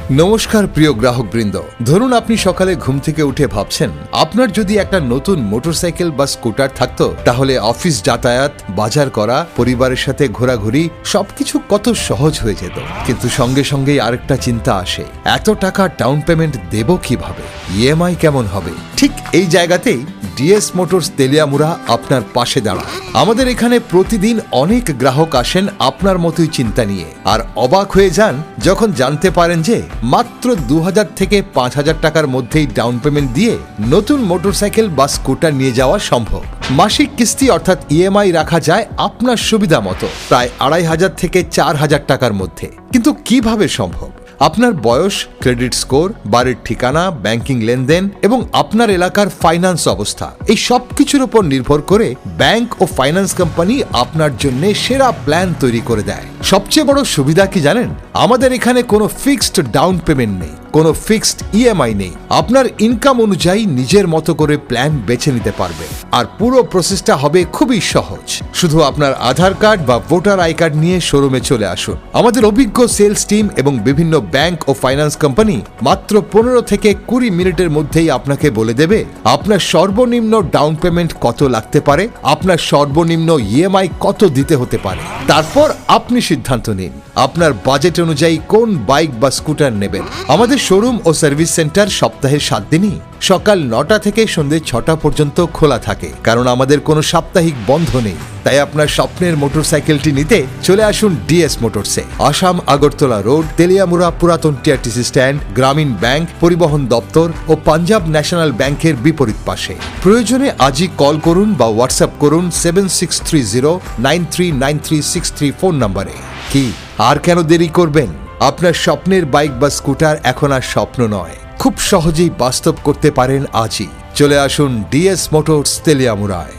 নমস্কার প্রিয় গ্রাহকবৃন্দ, ধরুন আপনি সকালে ঘুম থেকে উঠে ভাবছেন আপনার যদি একটা নতুন মোটরসাইকেল বা স্কুটার থাকতো তাহলে অফিস যাতায়াত, বাজার করা, পরিবারের সাথে ঘোরাঘুরি সবকিছু কত সহজ হয়ে যেত। কিন্তু সঙ্গে সঙ্গেই আরেকটা চিন্তা আসে, এত টাকা ডাউন পেমেন্ট দেব কিভাবে, ইএমআই কেমন হবে। ঠিক এই জায়গাতেই ডিএস মোটরস তেলিয়ামুড়া আপনার পাশে দাঁড়ায়। আমাদের এখানে প্রতিদিন অনেক গ্রাহক আসেন আপনার মতোই চিন্তা নিয়ে, আর অবাক হয়ে যান যখন জানতে পারেন যে মাত্র 2000 থেকে 5000 টাকার মধ্যেই ডাউন পেমেন্ট দিয়ে নতুন মোটরসাইকেল বা স্কুটার নিয়ে যাওয়া সম্ভব। মাসিক কিস্তি অর্থাৎ ইএমআই রাখা যায় আপনার সুবিধা মতো প্রায় 2500 থেকে 4000 টাকার মধ্যে। কিন্তু কিভাবে সম্ভব? আপনার বয়স, ক্রেডিট স্কোর, বাড়ির ঠিকানা, ব্যাংকিং লেনদেন এবং আপনার এলাকার ফাইন্যান্স অবস্থা, এই সব কিছুর উপর নির্ভর করে ব্যাংক ও ফাইন্যান্স কোম্পানি আপনার জন্য সেরা প্ল্যান তৈরি করে দেয়। সবচেয়ে বড় সুবিধা কি জানেন? আমাদের এখানে কোনো ফিক্সড ডাউন পেমেন্ট নেই, কোনো ফিক্সড ইএমআই নেই। আপনার ইনকাম অনুযায়ী নিজের মতো করে প্ল্যান বেছে নিতে পারবেন, আর পুরো প্রসেসটা হবে খুবই সহজ। শুধু আপনার আধার কার্ড বা ভোটার আই কার্ড নিয়ে শোরুমে চলে আসুন। আমাদের অভিজ্ঞ সেলস টিম এবং বিভিন্ন ব্যাংক ও ফাইন্যান্স কোম্পানি মাত্র 15 থেকে 20 মিনিটের মধ্যেই আপনাকে বলে দেবে আপনার সর্বনিম্ন ডাউন পেমেন্ট কত লাগতে পারে, আপনার সর্বনিম্ন ইএমআই কত দিতে হতে পারে। তারপর আপনি সিদ্ধান্ত নিন আপনার বাজেট অনুযায়ী কোন বাইক বা স্কুটার নেবেন। আমাদের শোরুম ও সার্ভিস সেন্টার সপ্তাহের 7 দিনই সকাল 9টা থেকে সন্ধ্যে 6টা পর্যন্ত খোলা থাকে, কারণ আমাদের কোনো সাপ্তাহিক বন্ধ নেই। তাই আপনার স্বপ্নের মোটরসাইকেলটি নিতে চলে আসুন ডিএস মোটরসে। আসাম আগরতলা রোড, তেলিয়ামুড়া পুরাতন টিআরটিসি স্ট্যান্ড, গ্রামীণ ব্যাংক, পরিবহন দপ্তর ও পাঞ্জাব ন্যাশনাল ব্যাংকের বিপরীত পাশে। প্রয়োজনে আজই কল করুন বা হোয়াটসঅ্যাপ করুন 7630939363 ফোন নম্বরে। কি আর কেন দেরি করবেন? আপনার স্বপ্নের বাইক বা স্কুটার এখন আর স্বপ্ন নয়, খুব সহজেই বাস্তব করতে পারেন আজই। চলে আসুন ডিএস মোটরস তেলিয়ামুড়ায়।